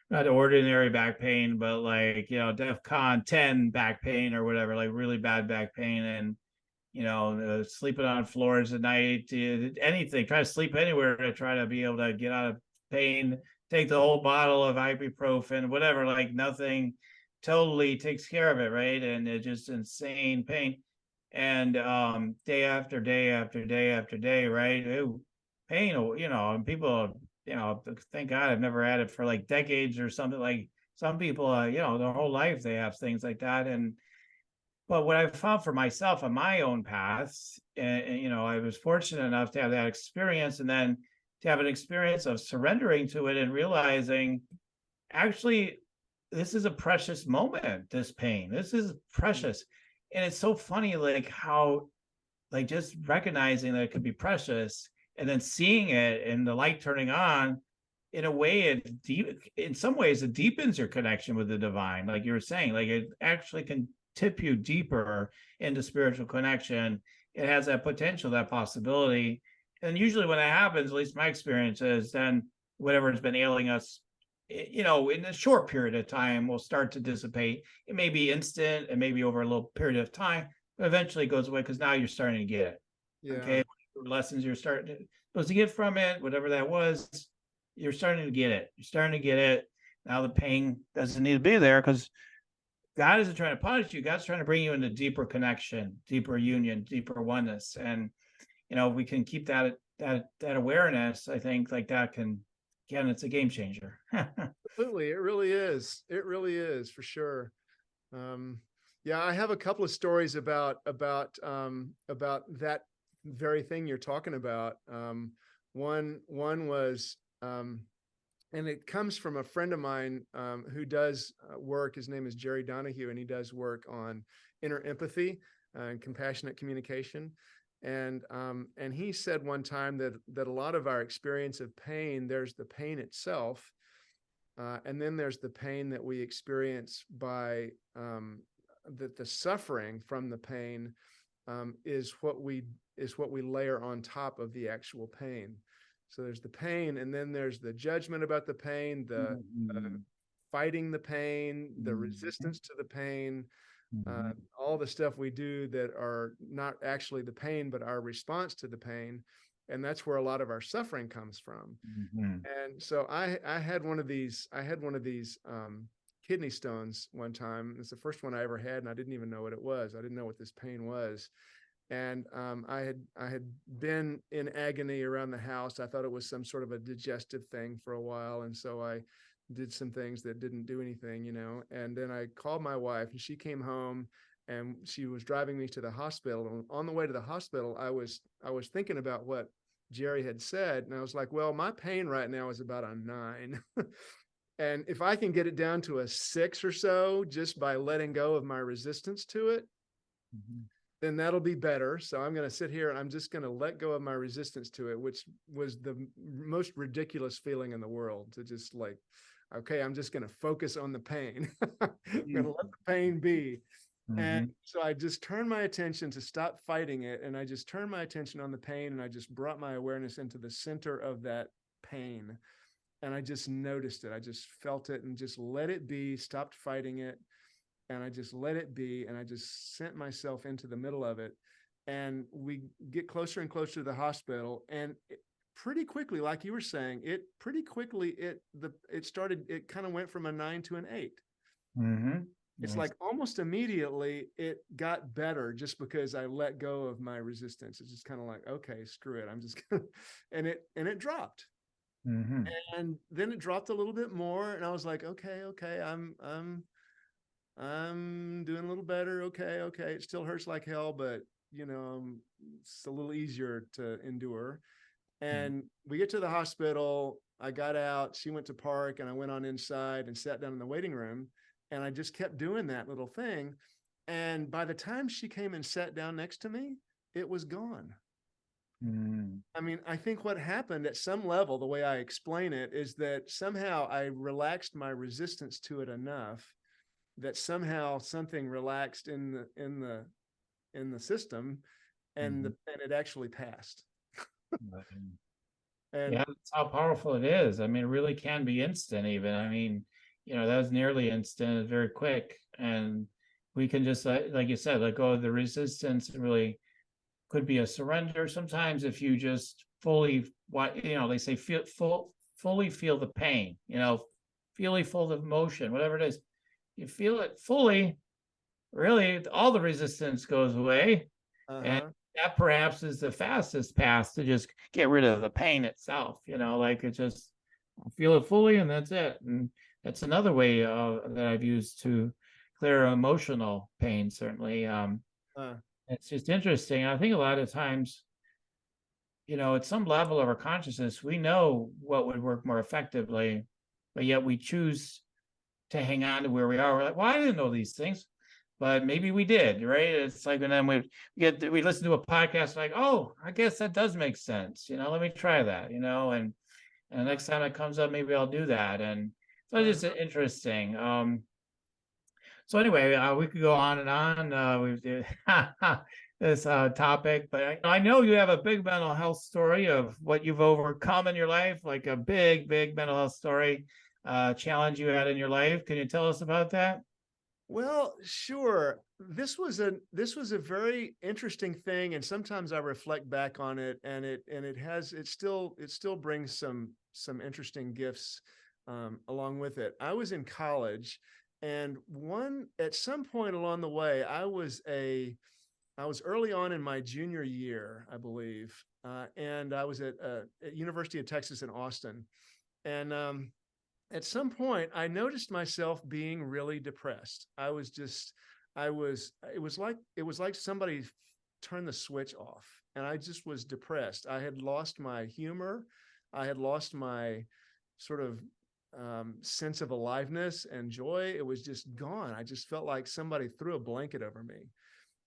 not ordinary back pain, but like, DEFCON 10 back pain or whatever, like really bad back pain. And sleeping on floors at night, anything, try to sleep anywhere to try to be able to get out of pain, take the whole bottle of ibuprofen, whatever, like nothing totally takes care of it, right? And it's just insane pain. And day after day after day after day, right? Pain, and people thank God I've never had it for like decades or something. Like some people, their whole life they have things like that. But what I've found for myself on my own paths, and I was fortunate enough to have that experience, and then to have an experience of surrendering to it and realizing, actually, this is a precious moment. This pain, this is precious, and it's so funny, like how, like just recognizing that it could be precious, and then seeing it and the light turning on. In a way, in some ways, it deepens your connection with the divine. Like you were saying, like it actually can tip you deeper into spiritual connection. It has that potential, that possibility. And usually when that happens, at least my experience is, then whatever has been ailing us, in a short period of time will start to dissipate. It may be instant, it may be over a little period of time, but eventually it goes away because now you're starting to get it. Yeah. Okay. Lessons you're supposed to get from it, whatever that was, you're starting to get it. You're starting to get it. Now the pain doesn't need to be there, because God isn't trying to punish you. God's trying to bring you into deeper connection, deeper union, deeper oneness. And, we can keep that awareness. I think like that again, it's a game changer. Absolutely. It really is. It really is, for sure. Yeah, I have a couple of stories about that very thing you're talking about. One was, and it comes from a friend of mine who does work. His name is Jerry Donahue, and he does work on inner empathy and compassionate communication. And he said one time that a lot of our experience of pain, there's the pain itself, and then there's the pain that we experience by that the suffering from the pain is what we layer on top of the actual pain. So there's the pain, and then there's the judgment about the pain, the fighting the pain, the resistance to the pain, all the stuff we do that are not actually the pain, but our response to the pain. And that's where a lot of our suffering comes from. And so I had one of these kidney stones one time. It's the first one I ever had, and I didn't even know what it was. I didn't know what this pain was. And I had been in agony around the house. I thought it was some sort of a digestive thing for a while. And so I did some things that didn't do anything, and then I called my wife, and she came home, and she was driving me to the hospital. And on the way to the hospital, I was thinking about what Jerry had said. And I was like, well, my pain right now is about a 9. And if I can get it down to a 6 or so, just by letting go of my resistance to it, then that'll be better. So I'm going to sit here and I'm just going to let go of my resistance to it, which was the most ridiculous feeling in the world, to just like, okay, I'm just going to focus on the pain. I'm going to let the pain be. And so I just turned my attention to stop fighting it. And I just turned my attention on the pain, and I just brought my awareness into the center of that pain. And I just noticed it. I just felt it and just let it be, stopped fighting it. And I just let it be. And I just sent myself into the middle of it. And we get closer and closer to the hospital. And pretty quickly, like you were saying, it kind of went from a 9 to an 8. It's like almost immediately it got better, just because I let go of my resistance. It's just kind of like, okay, screw it. I'm just gonna, and it dropped. And then it dropped a little bit more, and I was like, okay, I'm doing a little better. Okay. It still hurts like hell, but it's a little easier to endure. And we get to the hospital. I got out, she went to park, and I went on inside and sat down in the waiting room. And I just kept doing that little thing. And by the time she came and sat down next to me, it was gone. I mean, I think what happened at some level, the way I explain it, is that somehow I relaxed my resistance to it enough that somehow something relaxed in the system, and it actually passed. And yeah, that's how powerful it is. I mean, it really can be instant even. I mean, that was nearly instant, very quick. And we can just, like you said, let go of the resistance. It really could be a surrender. Sometimes if you just fully, they say fully feel the pain, fully feel the emotion, whatever it is, you feel it fully, really all the resistance goes away. And that perhaps is the fastest path to just get rid of the pain itself, like it just I feel it fully, and that's it. And that's another way that I've used to clear emotional pain. Certainly, Uh, it's just interesting. I think a lot of times, at some level of our consciousness, we know what would work more effectively, but yet we choose to hang on to where we are. We're like, well, I didn't know these things, but maybe we did, right? It's like, and then we listen to a podcast, like, oh, I guess that does make sense. Let me try that. And the next time it comes up, maybe I'll do that. And so it's just interesting. So anyway, we could go on and on with this topic, but I know you have a big mental health story of what you've overcome in your life, like a big, big mental health story, challenge you had in your life. Can you tell us about that? Well, sure. This was a very interesting thing, and sometimes I reflect back on it, and it still brings some interesting gifts along with it. I was in college, and at some point along the way, I was early on in my junior year, I believe, and I was at University of Texas in Austin, and at some point I noticed myself being really depressed. It was like somebody turned the switch off, and I just was depressed. I had lost my humor. I had lost my sort of sense of aliveness and joy. It was just gone. I just felt like somebody threw a blanket over me.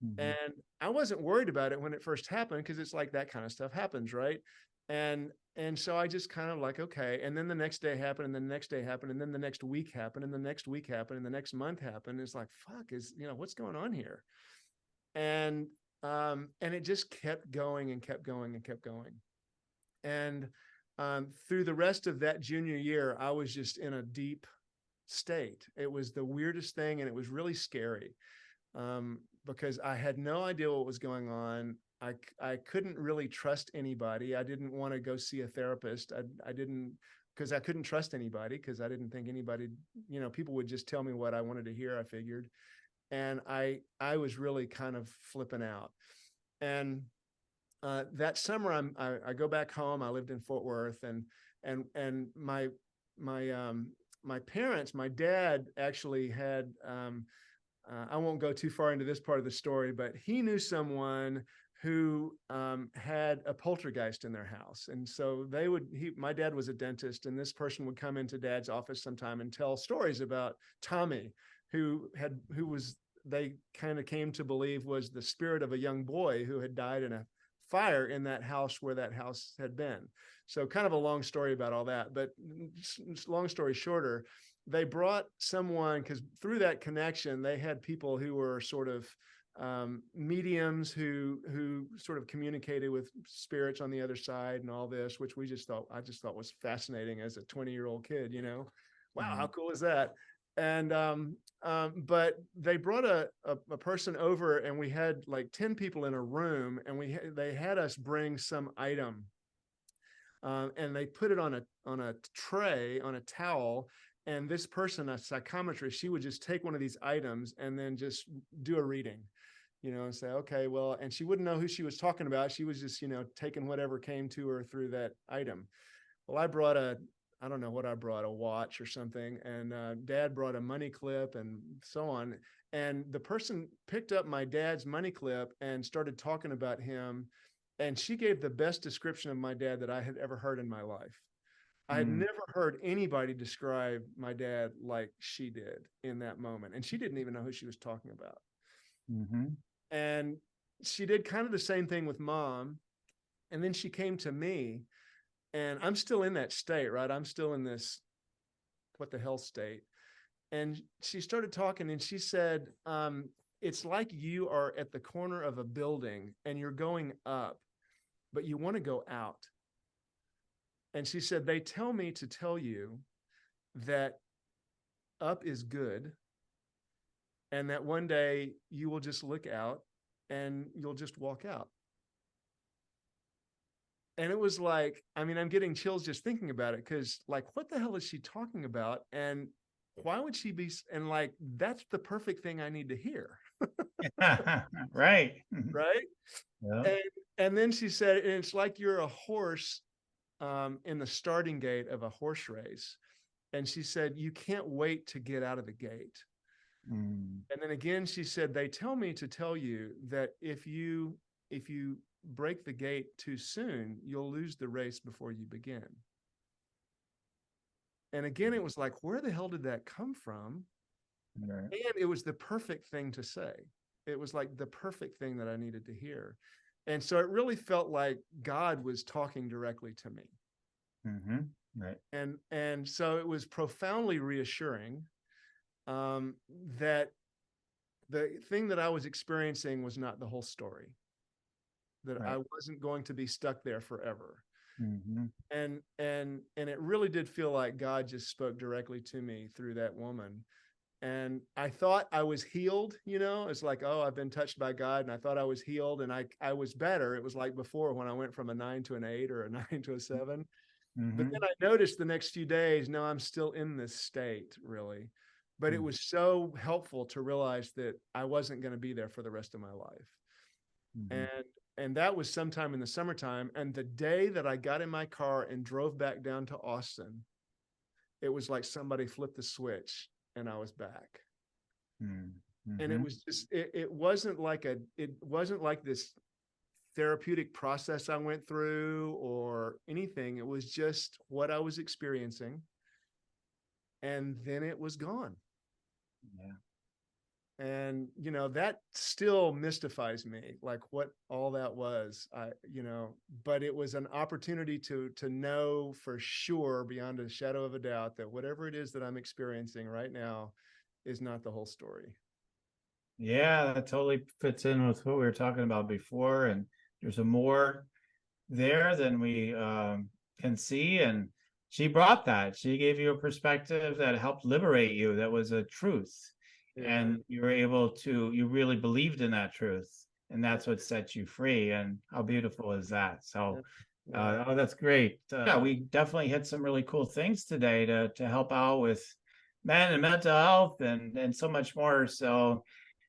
Mm-hmm. And I wasn't worried about it when it first happened, because it's like that kind of stuff happens, right? And so I just kind of like, okay. And then the next day happened, and then the next day happened, and then the next week happened, and the next week happened, and the next month happened. It's like, fuck, what's going on here? And it just kept going and kept going and kept going. And through the rest of that junior year, I was just in a deep state. It was the weirdest thing, and it was really scary. Because I had no idea what was going on. I couldn't really trust anybody. I didn't want to go see a therapist. I didn't, because I couldn't trust anybody, because I didn't think anybody, people would just tell me what I wanted to hear, I figured. And I was really kind of flipping out. And that summer, I go back home. I lived in Fort Worth, and my parents, my dad actually had, I won't go too far into this part of the story, but he knew someone who had a poltergeist in their house. And so my dad was a dentist, and this person would come into Dad's office sometime and tell stories about Tommy, who they kind of came to believe was the spirit of a young boy who had died in a fire in that house where that house had been. So kind of a long story about all that, but long story shorter, they brought someone, because through that connection, they had people who were sort of mediums who sort of communicated with spirits on the other side and all this, which I just thought was fascinating as a 20-year-old kid, wow, how cool is that? And but they brought a person over, and we had like 10 people in a room, and they had us bring some item, and they put it on a tray, on a towel. And this person, a psychometrist, she would just take one of these items and then just do a reading, and say, okay, well, and she wouldn't know who she was talking about. She was just, taking whatever came to her through that item. Well, I brought I don't know what I brought, a watch or something. And Dad brought a money clip and so on. And the person picked up my dad's money clip and started talking about him. And she gave the best description of my dad that I had ever heard in my life. I had never heard anybody describe my dad like she did in that moment. And she didn't even know who she was talking about. Mm-hmm. And she did kind of the same thing with Mom. And then she came to me, and I'm still in that state, right? I'm still in this, what the hell state. And she started talking, and she said, it's like you are at the corner of a building and you're going up, but you want to go out. And she said, they tell me to tell you that up is good, and that one day you will just look out and you'll just walk out. And it was like, I'm getting chills just thinking about it, because like, what the hell is she talking about? And why would she be? And like, that's the perfect thing I need to hear. Right. Right. Yeah. And then she said, and it's like you're a horse in the starting gate of a horse race. And she said, you can't wait to get out of the gate. And then again, she said, they tell me to tell you that if you break the gate too soon, you'll lose the race before you begin. And again, it was like, where the hell did that come from? Right. And it was the perfect thing to say. It was like the perfect thing that I needed to hear. And so it really felt like God was talking directly to me. Right. And so it was profoundly reassuring that the thing that I was experiencing was not the whole story, that I wasn't going to be stuck there forever. And it really did feel like God just spoke directly to me through that woman. And I thought I was healed, it's like, oh, I've been touched by God, and I thought I was healed, and I was better. It was like before when I went from a 9 to an 8 or a 9 to a 7. But then I noticed the next few days, no, I'm still in this state, really. But it was so helpful to realize that I wasn't going to be there for the rest of my life. And that was sometime in the summertime. And the day that I got in my car and drove back down to Austin, it was like somebody flipped the switch and I was back. And it was just, it wasn't like this therapeutic process I went through or anything. It was just what I was experiencing. And then it was gone. And, that still mystifies me, like what all that was, but it was an opportunity to know for sure, beyond a shadow of a doubt, that whatever it is that I'm experiencing right now is not the whole story. Yeah, that totally fits in with what we were talking about before. And there's a more there than we can see. And she brought that. She gave you a perspective that helped liberate you. That was a truth. And you were able to, you really believed in that truth, and that's what set you free. And how beautiful is that? So, oh, that's great. Yeah, we definitely hit some really cool things today to help out with men and mental health and so much more. So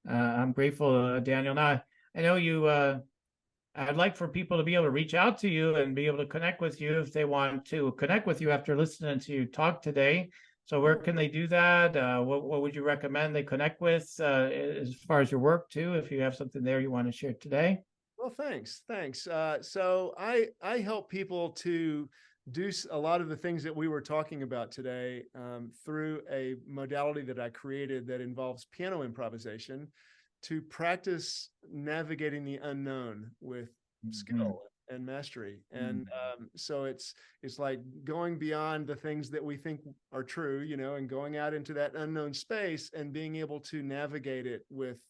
I'm grateful, Daniel. Now, I know you, I'd like for people to be able to reach out to you and be able to connect with you if they want to connect with you after listening to you talk today. So where can they do that? What would you recommend they connect with as far as your work too, if you have something there you want to share today? Well, thanks. So I help people to do a lot of the things that we were talking about today through a modality that I created that involves piano improvisation to practice navigating the unknown with skill and mastery. And so it's like going beyond the things that we think are true, and going out into that unknown space and being able to navigate it with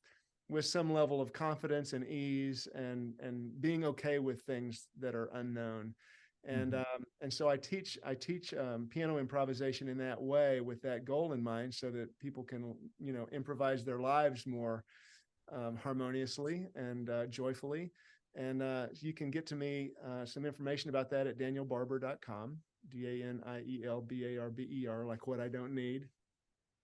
some level of confidence and ease and being okay with things that are unknown. And so I teach piano improvisation in that way, with that goal in mind, so that people can, improvise their lives more harmoniously and joyfully. And you can get to me some information about that at danielbarber.com, DANIELBARBER, like what I don't need.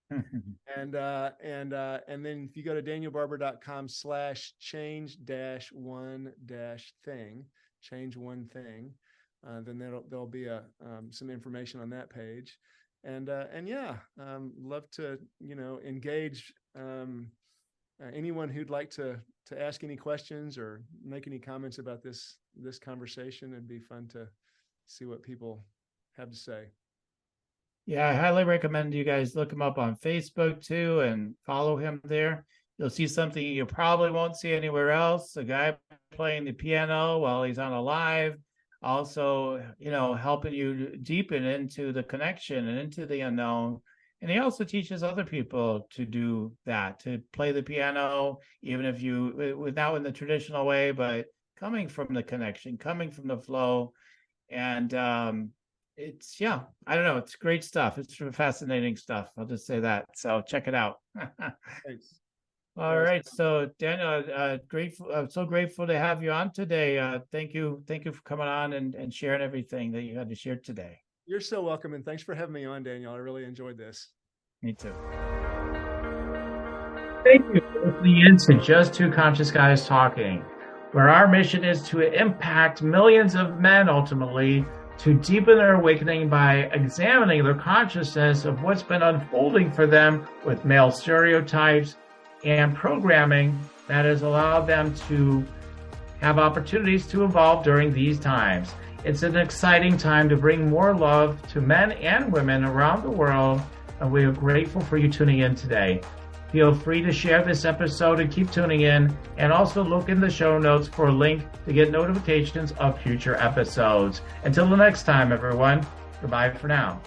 And then if you go to danielbarber.com/change-1-thing, change one thing, then there'll be some information on that page. And love to, engage anyone who'd like to ask any questions or make any comments about this conversation. It'd be fun to see what people have to say. Yeah, I highly recommend you guys look him up on Facebook too and follow him there. You'll see something you probably won't see anywhere else. A guy playing the piano while he's on a live, also, helping you deepen into the connection and into the unknown. And he also teaches other people to do that, to play the piano, even if without in the traditional way, but coming from the connection, coming from the flow. And it's, I don't know, it's great stuff. It's fascinating stuff. I'll just say that. So check it out. Thanks. All right. So Daniel, I'm so grateful to have you on today. Thank you for coming on and sharing everything that you had to share today. You're so welcome. And thanks for having me on, Daniel. I really enjoyed this. Me too. Thank you for listening in to Just Two Conscious Guys Talking, where our mission is to impact millions of men ultimately to deepen their awakening by examining their consciousness of what's been unfolding for them with male stereotypes and programming that has allowed them to have opportunities to evolve during these times. It's an exciting time to bring more love to men and women around the world, and we are grateful for you tuning in today. Feel free to share this episode and keep tuning in, and also look in the show notes for a link to get notifications of future episodes. Until the next time, everyone, goodbye for now.